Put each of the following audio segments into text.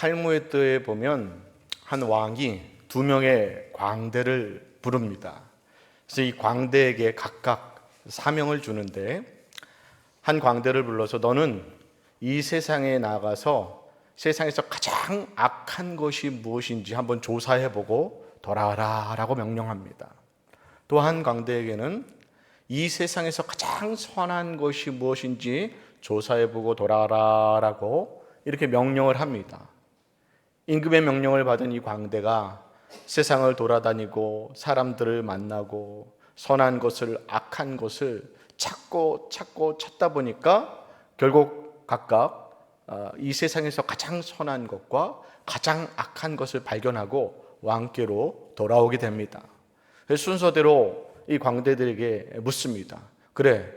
탈무드에 보면 한 왕이 두 명의 광대를 부릅니다. 그래서 이 광대에게 각각 사명을 주는데, 한 광대를 불러서 너는 이 세상에 나가서 세상에서 가장 악한 것이 무엇인지 한번 조사해보고 돌아와라 라고 명령합니다. 또 한 광대에게는 이 세상에서 가장 선한 것이 무엇인지 조사해보고 돌아와라 라고 이렇게 명령을 합니다. 임금의 명령을 받은 이 광대가 세상을 돌아다니고 사람들을 만나고 선한 것을 악한 것을 찾고 찾다 보니까 결국 각각 이 세상에서 가장 선한 것과 가장 악한 것을 발견하고 왕께로 돌아오게 됩니다. 순서대로 이 광대들에게 묻습니다. 그래,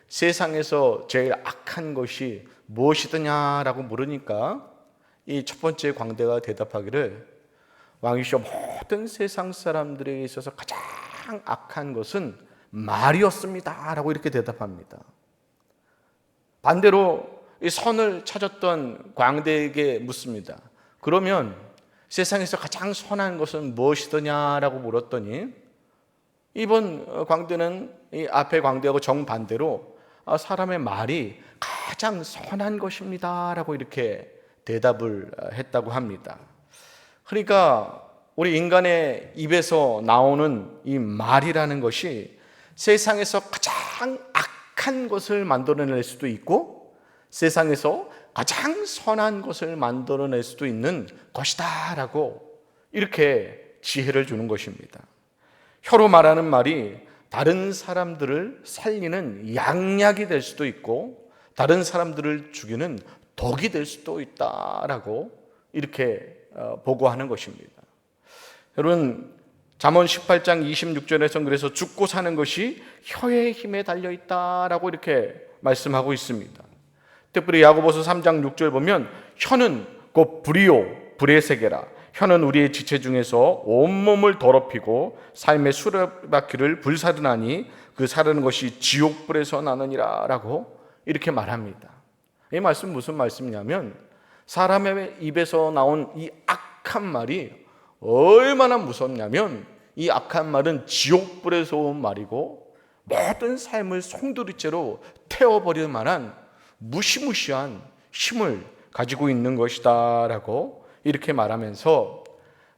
세상에서 제일 악한 것이 무엇이더냐라고 물으니까 이 첫 번째 광대가 대답하기를, 왕이시여, 모든 세상 사람들에게 있어서 가장 악한 것은 말이었습니다 라고 이렇게 대답합니다. 반대로 이 선을 찾았던 광대에게 묻습니다. 그러면 세상에서 가장 선한 것은 무엇이더냐라고 물었더니 이번 광대는 이 앞에 광대하고 정반대로 사람의 말이 가장 선한 것입니다 라고 이렇게 대답을 했다고 합니다. 그러니까 우리 인간의 입에서 나오는 이 말이라는 것이 세상에서 가장 악한 것을 만들어낼 수도 있고 세상에서 가장 선한 것을 만들어낼 수도 있는 것이다 라고 이렇게 지혜를 주는 것입니다. 혀로 말하는 말이 다른 사람들을 살리는 양약이 될 수도 있고 다른 사람들을 죽이는 독이 될 수도 있다라고 이렇게 보고하는 것입니다. 여러분, 잠언 18장 26절에서는 그래서 죽고 사는 것이 혀의 힘에 달려있다라고 이렇게 말씀하고 있습니다. 특별히 야고보서 3장 6절 보면 혀는 곧 불이요 불의 세계라. 혀는 우리의 지체 중에서 온몸을 더럽히고 삶의 수레바퀴를 불사르나니 그 사르는 것이 지옥불에서 나느니라 라고 이렇게 말합니다. 이 말씀 무슨 말씀이냐면 사람의 입에서 나온 이 악한 말이 얼마나 무섭냐면 이 악한 말은 지옥불에서 온 말이고 모든 삶을 송두리째로 태워버릴 만한 무시무시한 힘을 가지고 있는 것이다 라고 이렇게 말하면서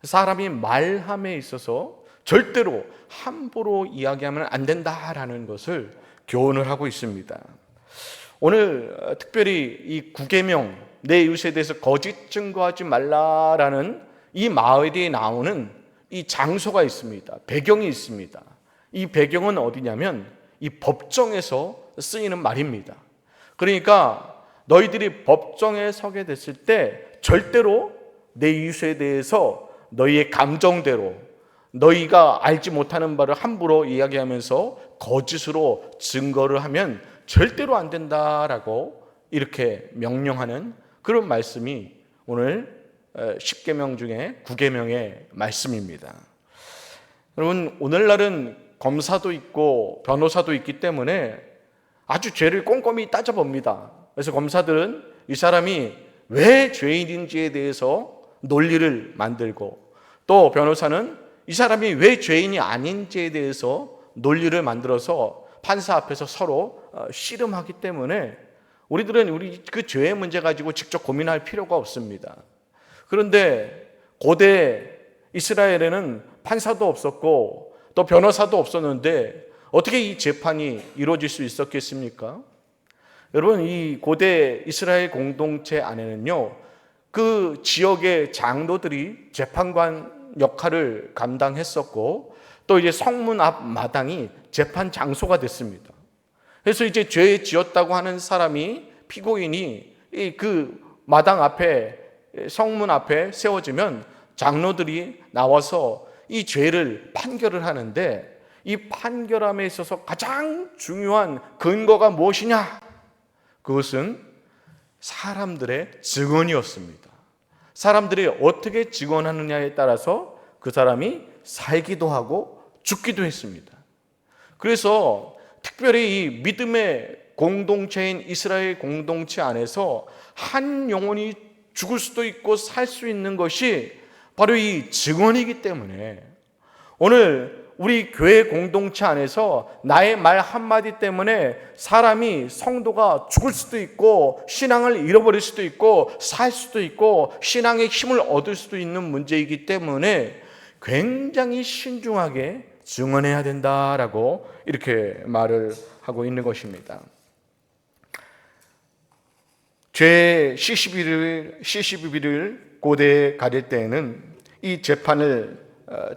사람이 말함에 있어서 절대로 함부로 이야기하면 안 된다라는 것을 교훈을 하고 있습니다. 오늘 특별히 이 9계명, 내 이웃에 대해서 거짓 증거하지 말라라는 이 마을에 나오는 이 장소가 있습니다. 배경이 있습니다. 이 배경은 어디냐면 이 법정에서 쓰이는 말입니다. 그러니까 너희들이 법정에 서게 됐을 때 절대로 내 이웃에 대해서 너희의 감정대로 너희가 알지 못하는 바를 함부로 이야기하면서 거짓으로 증거를 하면 절대로 안 된다라고 이렇게 명령하는 그런 말씀이 오늘 10계명 중에 9계명의 말씀입니다. 여러분, 오늘날은 검사도 있고 변호사도 있기 때문에 아주 죄를 꼼꼼히 따져봅니다. 그래서 검사들은 이 사람이 왜 죄인인지에 대해서 논리를 만들고 또 변호사는 이 사람이 왜 죄인이 아닌지에 대해서 논리를 만들어서 판사 앞에서 서로 씨름하기 때문에 우리들은 우리 그 죄의 문제 가지고 직접 고민할 필요가 없습니다. 그런데 고대 이스라엘에는 판사도 없었고 또 변호사도 없었는데 어떻게 이 재판이 이루어질 수 있었겠습니까? 여러분, 이 고대 이스라엘 공동체 안에는요, 그 지역의 장로들이 재판관 역할을 감당했었고 또 이제 성문 앞 마당이 재판 장소가 됐습니다. 그래서 이제 죄 지었다고 하는 사람이 피고인이 그 마당 앞에 성문 앞에 세워지면 장로들이 나와서 이 죄를 판결을 하는데 이 판결함에 있어서 가장 중요한 근거가 무엇이냐? 그것은 사람들의 증언이었습니다. 사람들이 어떻게 증언하느냐에 따라서 그 사람이 살기도 하고 죽기도 했습니다. 그래서 특별히 이 믿음의 공동체인 이스라엘 공동체 안에서 한 영혼이 죽을 수도 있고 살 수 있는 것이 바로 이 증언이기 때문에 오늘 우리 교회 공동체 안에서 나의 말 한마디 때문에 사람이, 성도가 죽을 수도 있고 신앙을 잃어버릴 수도 있고 살 수도 있고 신앙의 힘을 얻을 수도 있는 문제이기 때문에 굉장히 신중하게 증언해야 된다라고 이렇게 말을 하고 있는 것입니다. 죄 CCB를 고대에 가릴 때에는 이 재판을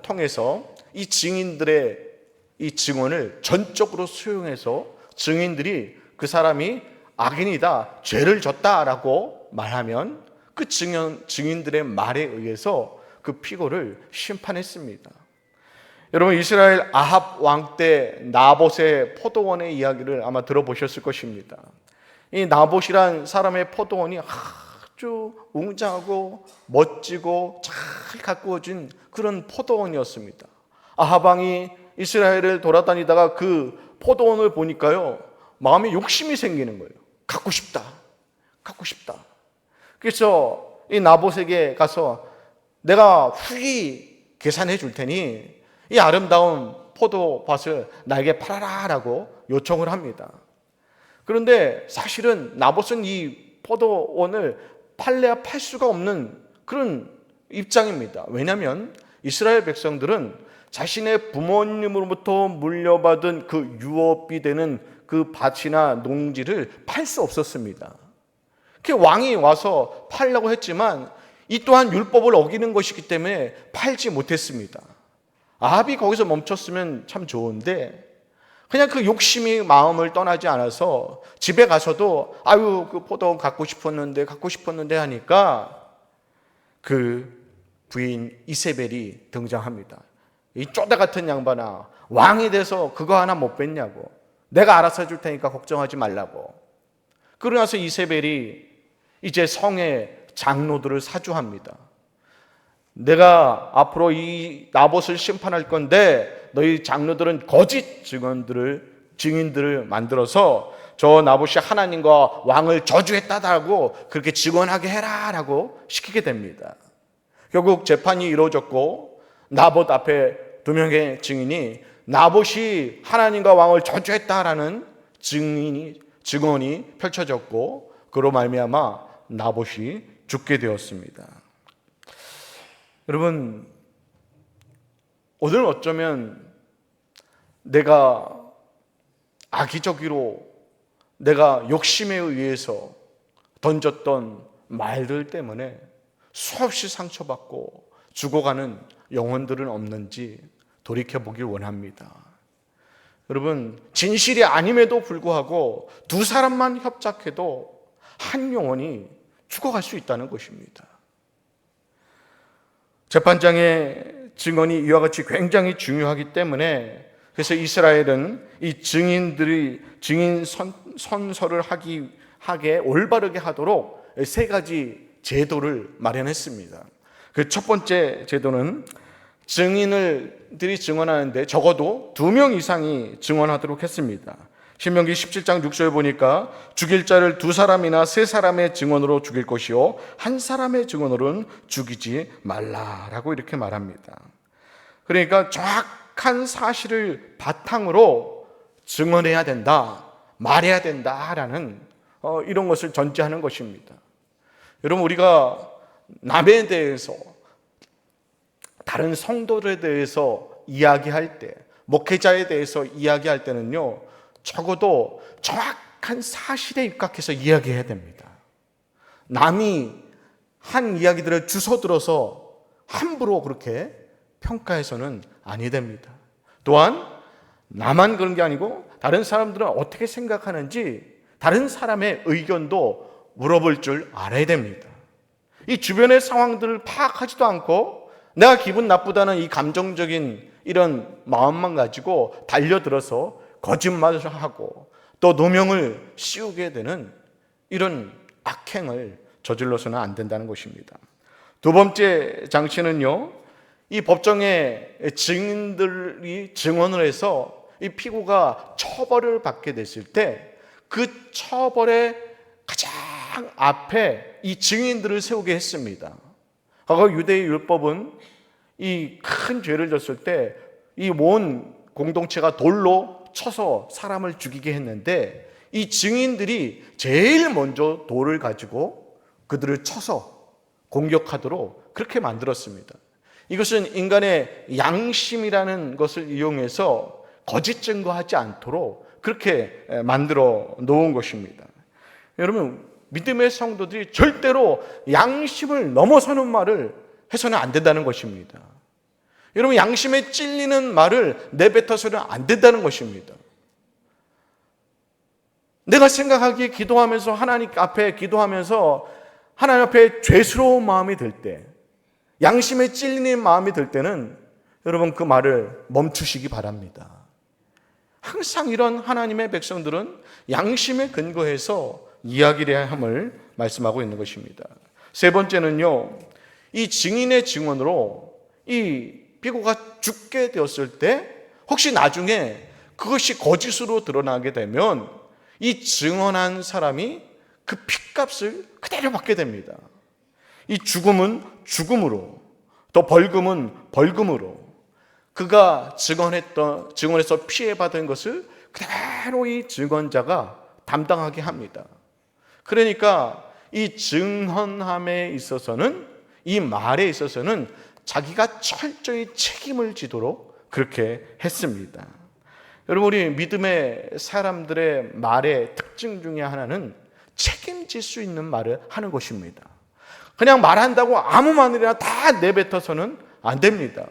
통해서 이 증인들의 이 증언을 전적으로 수용해서 증인들이 그 사람이 악인이다, 죄를 졌다라고 말하면 그 증인들의 말에 의해서 그 피고를 심판했습니다. 여러분, 이스라엘 아합 왕 때 나봇의 포도원의 이야기를 아마 들어보셨을 것입니다. 이 나봇이란 사람의 포도원이 아주 웅장하고 멋지고 잘 가꾸어진 그런 포도원이었습니다. 아합 왕이 이스라엘을 돌아다니다가 그 포도원을 보니까요, 마음에 욕심이 생기는 거예요. 갖고 싶다. 그래서 이 나봇에게 가서 내가 후히 계산해 줄 테니 이 아름다운 포도밭을 나에게 팔아라라고 요청을 합니다. 그런데 사실은 나봇은 이 포도원을 팔래야 팔 수가 없는 그런 입장입니다. 왜냐하면 이스라엘 백성들은 자신의 부모님으로부터 물려받은 그 유업이 되는 그 밭이나 농지를 팔 수 없었습니다. 그 왕이 와서 팔려고 했지만 이 또한 율법을 어기는 것이기 때문에 팔지 못했습니다. 아합이 거기서 멈췄으면 참 좋은데 그냥 그 욕심이 마음을 떠나지 않아서 집에 가서도 그 포도 갖고 싶었는데 하니까 그 부인 이세벨이 등장합니다. 이 쪼다 같은 양반아, 왕이 돼서 그거 하나 못 뺐냐고. 내가 알아서 해줄 테니까 걱정하지 말라고. 그러고 나서 이세벨이 이제 성의 장로들을 사주합니다. 내가 앞으로 이 나봇을 심판할 건데 너희 장로들은 거짓 증인들을 만들어서 저 나봇이 하나님과 왕을 저주했다고 그렇게 증언하게 해라라고 시키게 됩니다. 결국 재판이 이루어졌고 나봇 앞에 두 명의 증인이 나봇이 하나님과 왕을 저주했다라는 증언이 펼쳐졌고 그로 말미암아 나봇이 죽게 되었습니다. 여러분, 오늘 어쩌면 내가 악의적으로 내가 욕심에 의해서 던졌던 말들 때문에 수없이 상처받고 죽어가는 영혼들은 없는지 돌이켜보길 원합니다. 여러분, 진실이 아님에도 불구하고 두 사람만 협작해도 한 영혼이 죽어갈 수 있다는 것입니다. 재판장의 증언이 이와 같이 굉장히 중요하기 때문에 그래서 이스라엘은 이 증인 선서를 하게 올바르게 하도록 세 가지 제도를 마련했습니다. 그 첫 번째 제도는 증인들이 증언하는데 적어도 2명 이상이 증언하도록 했습니다. 신명기 17장 6절에 보니까 죽일 자를 2사람이나 3사람의 증언으로 죽일 것이요 한 사람의 증언으로는 죽이지 말라라고 이렇게 말합니다. 그러니까 정확한 사실을 바탕으로 증언해야 된다, 말해야 된다라는 이런 것을 전제하는 것입니다. 여러분, 우리가 남에 대해서, 다른 성도들에 대해서 이야기할 때, 목회자에 대해서 이야기할 때는요, 적어도 정확한 사실에 입각해서 이야기해야 됩니다. 남이 한 이야기들을 주워들어서 함부로 그렇게 평가해서는 아니 됩니다. 또한 나만 그런 게 아니고 다른 사람들은 어떻게 생각하는지 다른 사람의 의견도 물어볼 줄 알아야 됩니다. 이 주변의 상황들을 파악하지도 않고 내가 기분 나쁘다는 이 감정적인 이런 마음만 가지고 달려들어서 거짓말을 하고 또 누명을 씌우게 되는 이런 악행을 저질러서는 안 된다는 것입니다. 두 번째 장치는요, 이 법정에 증인들이 증언을 해서 이 피고가 처벌을 받게 됐을 때 그 처벌의 가장 앞에 이 증인들을 세우게 했습니다. 과거 유대의 율법은 이 큰 죄를 졌을 때 이 온 공동체가 돌로 쳐서 사람을 죽이게 했는데, 이 증인들이 제일 먼저 돌을 가지고 그들을 쳐서 공격하도록 그렇게 만들었습니다. 이것은 인간의 양심이라는 것을 이용해서 거짓 증거하지 않도록 그렇게 만들어 놓은 것입니다. 여러분, 믿음의 성도들이 절대로 양심을 넘어서는 말을 해서는 안 된다는 것입니다. 여러분, 양심에 찔리는 말을 내뱉어서는 안 된다는 것입니다. 내가 생각하기에 기도하면서 하나님 앞에 기도하면서 하나님 앞에 죄스러운 마음이 들 때, 양심에 찔리는 마음이 들 때는 여러분 그 말을 멈추시기 바랍니다. 항상 이런 하나님의 백성들은 양심에 근거해서 이야기를 해야 함을 말씀하고 있는 것입니다. 세 번째는요, 이 증인의 증언으로 이 피고가 죽게 되었을 때 혹시 나중에 그것이 거짓으로 드러나게 되면 이 증언한 사람이 그 핏값을 그대로 받게 됩니다. 이 죽음은 죽음으로, 또 벌금은 벌금으로, 그가 증언해서 피해받은 것을 그대로 이 증언자가 담당하게 합니다. 그러니까 이 증언함에 있어서는, 이 말에 있어서는 자기가 철저히 책임을 지도록 그렇게 했습니다. 여러분, 우리 믿음의 사람들의 말의 특징 중에 하나는 책임질 수 있는 말을 하는 것입니다. 그냥 말한다고 아무 말이나 다 내뱉어서는 안 됩니다.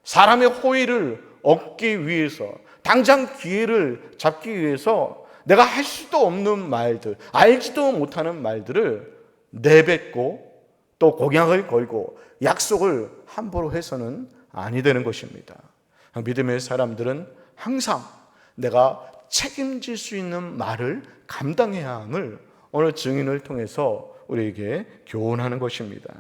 사람의 호의를 얻기 위해서, 당장 기회를 잡기 위해서 내가 할 수도 없는 말들, 알지도 못하는 말들을 내뱉고 또 공약을 걸고 약속을 함부로 해서는 아니 되는 것입니다. 믿음의 사람들은 항상 내가 책임질 수 있는 말을 감당해야 함을 오늘 증인을 통해서 우리에게 교훈하는 것입니다.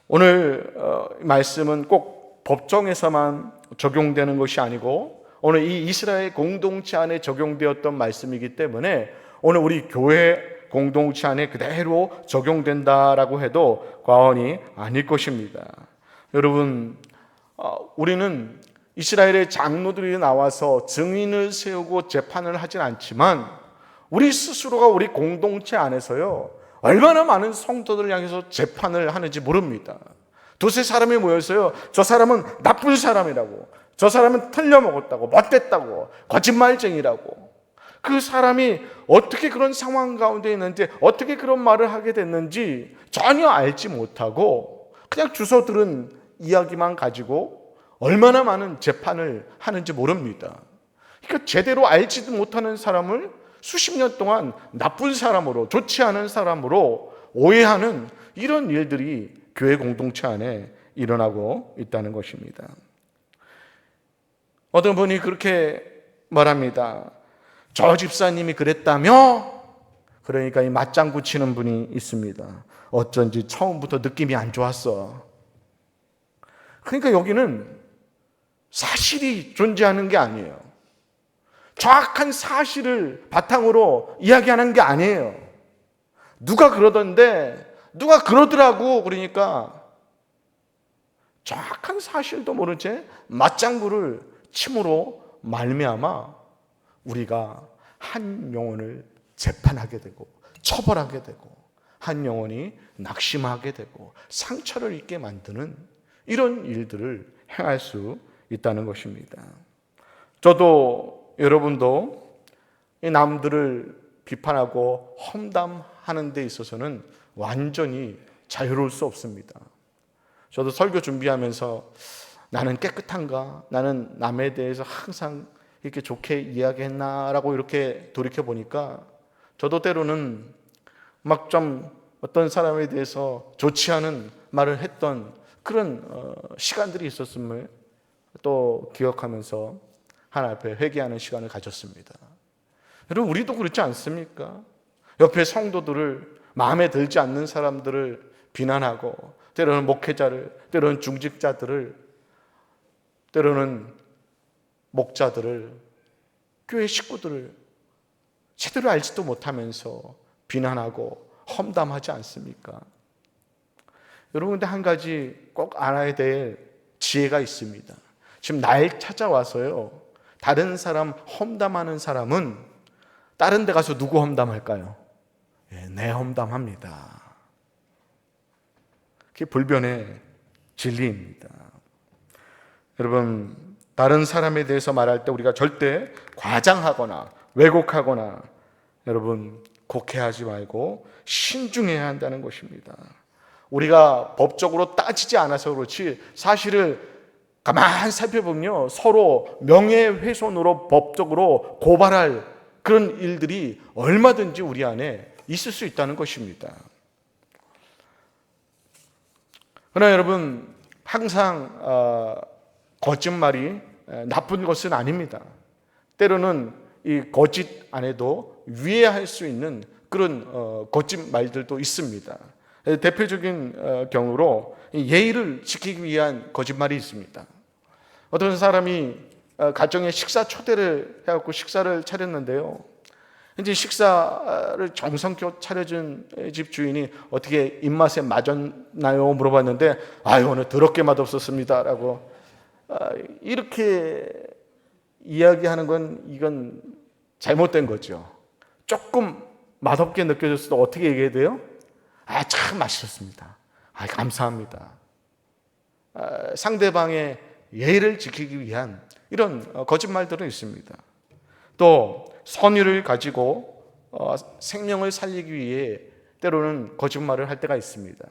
오늘 말씀은 꼭 법정에서만 적용되는 것이 아니고 오늘 이 이스라엘 공동체 안에 적용되었던 말씀이기 때문에 오늘 우리 교회 공동체 안에 그대로 적용된다라고 해도 과언이 아닐 것입니다. 여러분, 우리는 이스라엘의 장로들이 나와서 증인을 세우고 재판을 하진 않지만 우리 스스로가 우리 공동체 안에서요, 얼마나 많은 성도들을 향해서 재판을 하는지 모릅니다. 두세 사람이 모여서요, 저 사람은 나쁜 사람이라고, 저 사람은 틀려먹었다고, 못됐다고, 거짓말쟁이라고, 그 사람이 어떻게 그런 상황 가운데 있는지, 어떻게 그런 말을 하게 됐는지 전혀 알지 못하고 그냥 주워 들은 이야기만 가지고 얼마나 많은 재판을 하는지 모릅니다. 그러니까 제대로 알지도 못하는 사람을 수십 년 동안 나쁜 사람으로, 좋지 않은 사람으로 오해하는 이런 일들이 교회 공동체 안에 일어나고 있다는 것입니다. 어떤 분이 그렇게 말합니다. 저 집사님이 그랬다며? 그러니까 이 맞장구 치는 분이 있습니다. 어쩐지 처음부터 느낌이 안 좋았어. 그러니까 여기는 사실이 존재하는 게 아니에요. 정확한 사실을 바탕으로 이야기하는 게 아니에요. 누가 그러던데, 누가 그러더라고. 그러니까 정확한 사실도 모른 채 맞장구를 침으로 말미암아 우리가 한 영혼을 재판하게 되고 처벌하게 되고 한 영혼이 낙심하게 되고 상처를 입게 만드는 이런 일들을 행할 수 있다는 것입니다. 저도 여러분도 이 남들을 비판하고 험담하는 데 있어서는 완전히 자유로울 수 없습니다. 저도 설교 준비하면서 나는 깨끗한가? 나는 남에 대해서 항상 이렇게 좋게 이야기했나라고 이렇게 돌이켜 보니까 저도 때로는 막 좀 어떤 사람에 대해서 좋지 않은 말을 했던 그런 시간들이 있었음을 또 기억하면서 하나님 앞에 회개하는 시간을 가졌습니다. 여러분, 우리도 그렇지 않습니까? 옆에 성도들을, 마음에 들지 않는 사람들을 비난하고, 때로는 목회자를, 때로는 중직자들을, 때로는 목자들을, 교회 식구들을 제대로 알지도 못하면서 비난하고 험담하지 않습니까? 여러분, 근데 한 가지 꼭 알아야 될 지혜가 있습니다. 지금 날 찾아와서요, 다른 사람 험담하는 사람은 다른 데 가서 누구 험담할까요? 내 험담합니다. 그게 불변의 진리입니다. 여러분, 다른 사람에 대해서 말할 때 우리가 절대 과장하거나 왜곡하거나 여러분 곡해하지 말고 신중해야 한다는 것입니다. 우리가 법적으로 따지지 않아서 그렇지 사실을 가만히 살펴보면요, 서로 명예훼손으로 법적으로 고발할 그런 일들이 얼마든지 우리 안에 있을 수 있다는 것입니다. 그러나 여러분, 항상 거짓말이 나쁜 것은 아닙니다. 때로는 이 거짓 안에도 위해할 수 있는 그런 거짓말들도 있습니다. 대표적인 경우로 예의를 지키기 위한 거짓말이 있습니다. 어떤 사람이 가정에 식사 초대를 해갖고 식사를 차렸는데요, 이제 식사를 정성껏 차려준 집 주인이 어떻게 입맛에 맞았나요? 물어봤는데, 오늘 더럽게 맛없었습니다 라고 이렇게 이야기하는 건 이건 잘못된 거죠. 조금 맛없게 느껴졌어도 어떻게 얘기해야 돼요? 참 맛있었습니다. 감사합니다. 상대방의 예의를 지키기 위한 이런 거짓말들은 있습니다. 또 선의를 가지고 생명을 살리기 위해 때로는 거짓말을 할 때가 있습니다.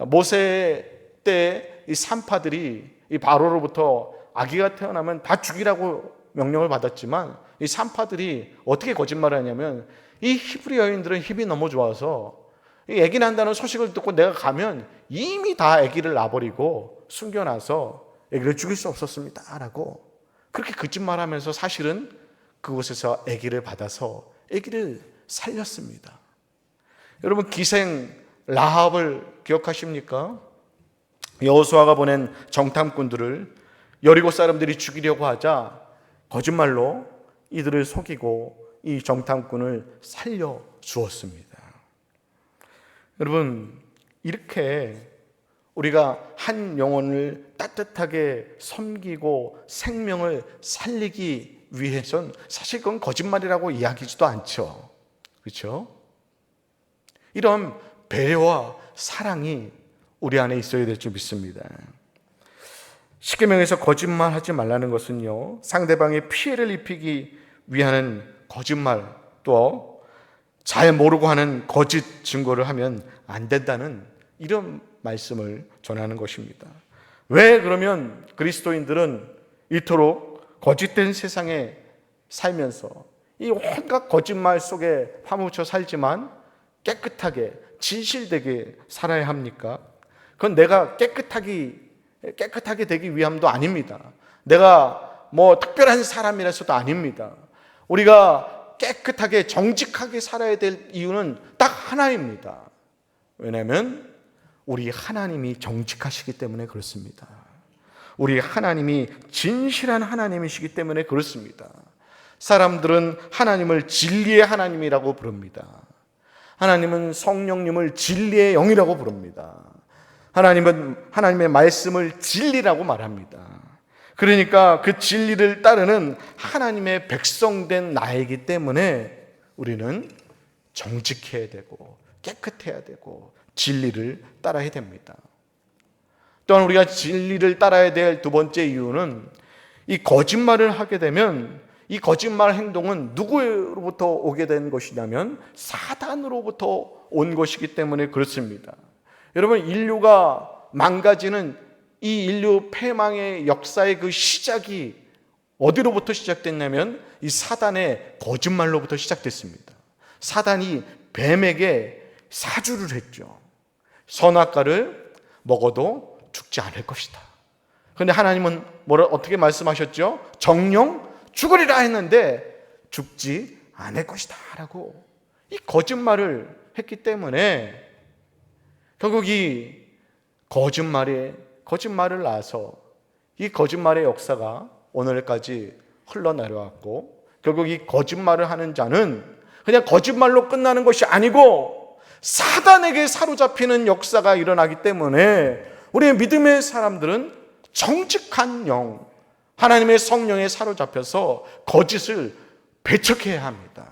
모세 때 이 산파들이 이 바로로부터 아기가 태어나면 다 죽이라고 명령을 받았지만 이 산파들이 어떻게 거짓말을 하냐면, 이 히브리 여인들은 힘이 너무 좋아서 이 아기 난다는 소식을 듣고 내가 가면 이미 다 아기를 낳아버리고 숨겨놔서 아기를 죽일 수 없었습니다 라고 그렇게 거짓말하면서 사실은 그곳에서 아기를 받아서 아기를 살렸습니다. 여러분, 기생 라합을 기억하십니까? 여호수아가 보낸 정탐꾼들을 여리고 사람들이 죽이려고 하자 거짓말로 이들을 속이고 이 정탐꾼을 살려 주었습니다. 여러분, 이렇게 우리가 한 영혼을 따뜻하게 섬기고 생명을 살리기 위해선 사실 그건 거짓말이라고 이야기지도 않죠. 그렇죠? 이런 배려와 사랑이 우리 안에 있어야 될 줄 믿습니다. 십계명에서 거짓말하지 말라는 것은요, 상대방에 피해를 입히기 위한 거짓말, 또 잘 모르고 하는 거짓 증거를 하면 안 된다는 이런 말씀을 전하는 것입니다. 왜 그러면 그리스도인들은 이토록 거짓된 세상에 살면서 이 온갖 거짓말 속에 파묻혀 살지만 깨끗하게 진실되게 살아야 합니까? 그건 내가 깨끗하게 되기 위함도 아닙니다. 내가 뭐 특별한 사람이라서도 아닙니다. 우리가 깨끗하게 정직하게 살아야 될 이유는 딱 하나입니다. 왜냐하면 우리 하나님이 정직하시기 때문에 그렇습니다. 우리 하나님이 진실한 하나님이시기 때문에 그렇습니다. 사람들은 하나님을 진리의 하나님이라고 부릅니다. 하나님은 성령님을 진리의 영이라고 부릅니다. 하나님은 하나님의 말씀을 진리라고 말합니다. 그러니까 그 진리를 따르는 하나님의 백성된 나이기 때문에 우리는 정직해야 되고 깨끗해야 되고 진리를 따라야 됩니다. 또한 우리가 진리를 따라야 될 두 번째 이유는 이 거짓말을 하게 되면 이 거짓말 행동은 누구로부터 오게 된 것이냐면 사단으로부터 온 것이기 때문에 그렇습니다. 여러분, 인류가 망가지는 이 인류 패망의 역사의 그 시작이 어디로부터 시작됐냐면 이 사단의 거짓말로부터 시작됐습니다. 사단이 뱀에게 사주를 했죠. 선악과를 먹어도 죽지 않을 것이다. 그런데 하나님은 어떻게 말씀하셨죠? 정령 죽으리라 했는데 죽지 않을 것이다 라고 이 거짓말을 했기 때문에 결국 이 거짓말을 낳아서 이 거짓말의 역사가 오늘까지 흘러내려왔고, 결국 이 거짓말을 하는 자는 그냥 거짓말로 끝나는 것이 아니고 사단에게 사로잡히는 역사가 일어나기 때문에 우리의 믿음의 사람들은 정직한 영, 하나님의 성령에 사로잡혀서 거짓을 배척해야 합니다.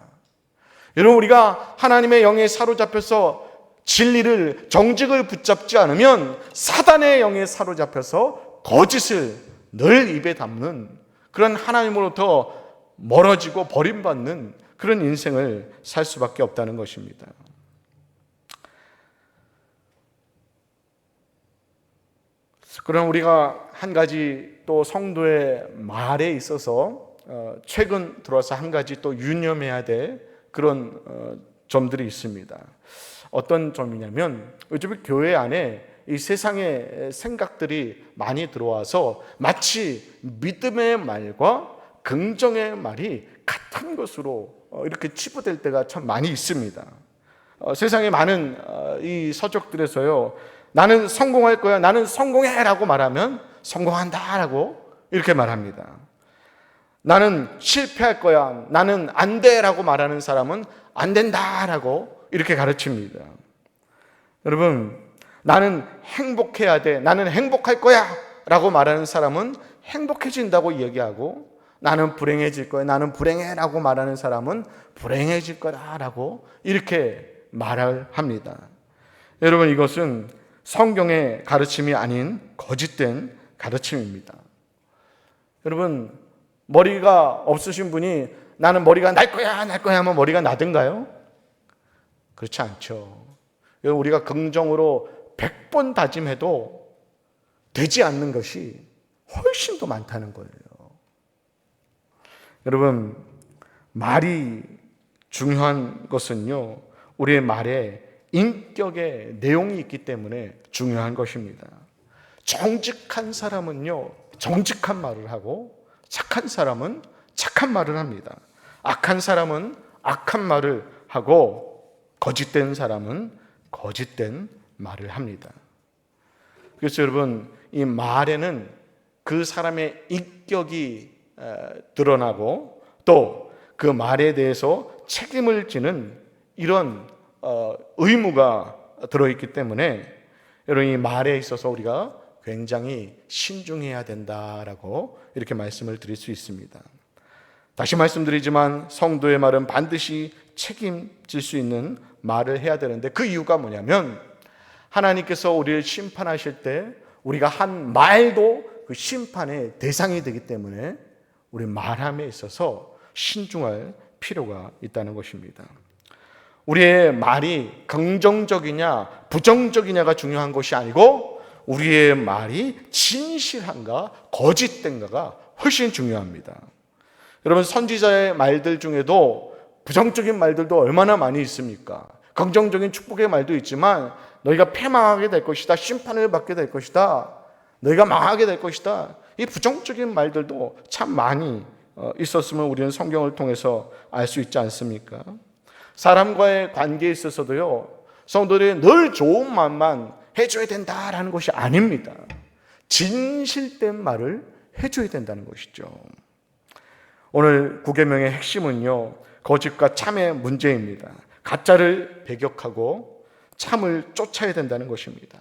여러분, 우리가 하나님의 영에 사로잡혀서 진리를, 정직을 붙잡지 않으면 사단의 영에 사로잡혀서 거짓을 늘 입에 담는 그런 하나님으로부터 멀어지고 버림받는 그런 인생을 살 수밖에 없다는 것입니다. 그럼 우리가 한 가지 또 성도의 말에 있어서 최근 들어서 한 가지 또 유념해야 될 그런 점들이 있습니다. 어떤 점이냐면 요즘 교회 안에 이 세상의 생각들이 많이 들어와서 마치 믿음의 말과 긍정의 말이 같은 것으로 이렇게 치부될 때가 참 많이 있습니다. 세상의 많은 이 서적들에서요, 나는 성공할 거야, 나는 성공해 라고 말하면 성공한다 라고 이렇게 말합니다. 나는 실패할 거야, 나는 안 돼 라고 말하는 사람은 안 된다 라고 이렇게 가르칩니다. 여러분, 나는 행복해야 돼, 나는 행복할 거야 라고 말하는 사람은 행복해진다고 이야기하고, 나는 불행해질 거야, 나는 불행해 라고 말하는 사람은 불행해질 거다 라고 이렇게 말을 합니다. 여러분, 이것은 성경의 가르침이 아닌 거짓된 가르침입니다. 여러분, 머리가 없으신 분이 나는 머리가 날 거야 하면 머리가 나든가요? 그렇지 않죠. 우리가 긍정으로 100번 다짐해도 되지 않는 것이 훨씬 더 많다는 거예요. 여러분, 말이 중요한 것은요, 우리의 말에 인격의 내용이 있기 때문에 중요한 것입니다. 정직한 사람은요, 정직한 말을 하고 착한 사람은 착한 말을 합니다. 악한 사람은 악한 말을 하고 거짓된 사람은 거짓된 말을 합니다. 그래서 여러분, 이 말에는 그 사람의 인격이 드러나고 또 그 말에 대해서 책임을 지는 이런 의무가 들어있기 때문에 여러분, 이 말에 있어서 우리가 굉장히 신중해야 된다라고 이렇게 말씀을 드릴 수 있습니다. 다시 말씀드리지만 성도의 말은 반드시 책임질 수 있는 말을 해야 되는데, 그 이유가 뭐냐면 하나님께서 우리를 심판하실 때 우리가 한 말도 그 심판의 대상이 되기 때문에 우리 말함에 있어서 신중할 필요가 있다는 것입니다. 우리의 말이 긍정적이냐 부정적이냐가 중요한 것이 아니고 우리의 말이 진실한가 거짓된가가 훨씬 중요합니다. 여러분, 선지자의 말들 중에도 부정적인 말들도 얼마나 많이 있습니까? 긍정적인 축복의 말도 있지만 너희가 패망하게 될 것이다, 심판을 받게 될 것이다, 너희가 망하게 될 것이다, 이 부정적인 말들도 참 많이 있었으면 우리는 성경을 통해서 알 수 있지 않습니까? 사람과의 관계에 있어서도요, 성도들이 늘 좋은 말만 해줘야 된다라는 것이 아닙니다. 진실된 말을 해줘야 된다는 것이죠. 오늘 9계명의 핵심은요, 거짓과 참의 문제입니다. 가짜를 배격하고 참을 쫓아야 된다는 것입니다.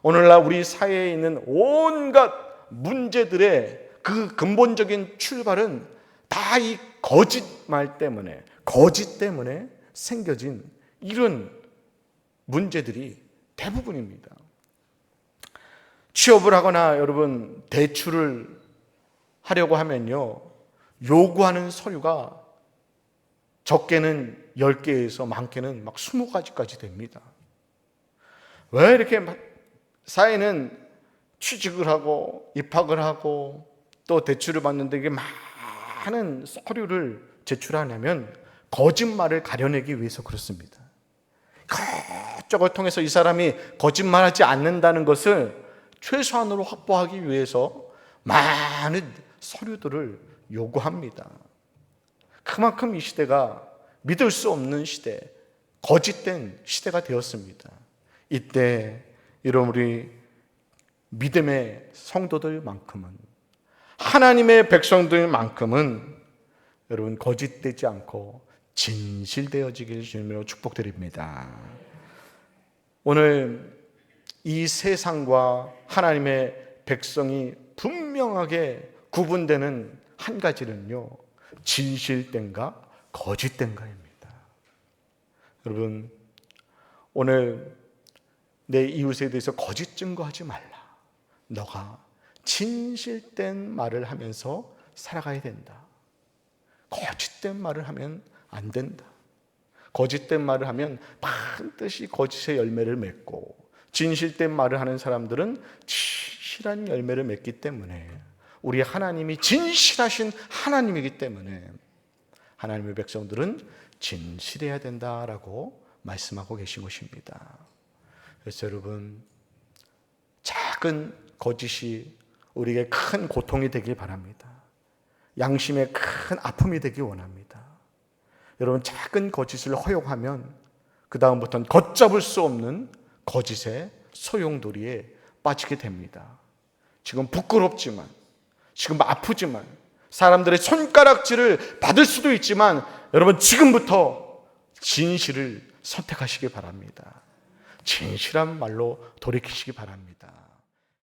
오늘날 우리 사회에 있는 온갖 문제들의 그 근본적인 출발은 다 이 거짓말 때문에, 거짓 때문에 생겨진 이런 문제들이 대부분입니다. 취업을 하거나 여러분 대출을 하려고 하면요, 요구하는 서류가 적게는 10개에서 많게는 막 20가지까지 됩니다. 왜 이렇게 사회는 취직을 하고 입학을 하고 또 대출을 받는데 이게 많은 서류를 제출하냐면 거짓말을 가려내기 위해서 그렇습니다. 그쪽을 통해서 이 사람이 거짓말하지 않는다는 것을 최소한으로 확보하기 위해서 많은 서류들을 요구합니다. 그만큼 이 시대가 믿을 수 없는 시대, 거짓된 시대가 되었습니다. 이때 이런 우리 믿음의 성도들만큼은, 하나님의 백성들만큼은 여러분 거짓되지 않고 진실되어지기를 주님으로 축복드립니다. 오늘 이 세상과 하나님의 백성이 분명하게 구분되는 한 가지는요, 진실된가 거짓된가입니다. 여러분, 오늘 내 이웃에 대해서 거짓 증거하지 말라. 너가 진실된 말을 하면서 살아가야 된다. 거짓된 말을 하면 안 된다. 거짓된 말을 하면 반드시 거짓의 열매를 맺고, 진실된 말을 하는 사람들은 진실한 열매를 맺기 때문에, 우리 하나님이 진실하신 하나님이기 때문에 하나님의 백성들은 진실해야 된다라고 말씀하고 계신 것입니다. 그래서 여러분, 작은 거짓이 우리에게 큰 고통이 되길 바랍니다. 양심에 큰 아픔이 되길 원합니다. 여러분, 작은 거짓을 허용하면 그 다음부터는 걷잡을 수 없는 거짓의 소용돌이에 빠지게 됩니다. 지금 부끄럽지만, 지금 아프지만, 사람들의 손가락질을 받을 수도 있지만, 여러분 지금부터 진실을 선택하시기 바랍니다. 진실한 말로 돌이키시기 바랍니다.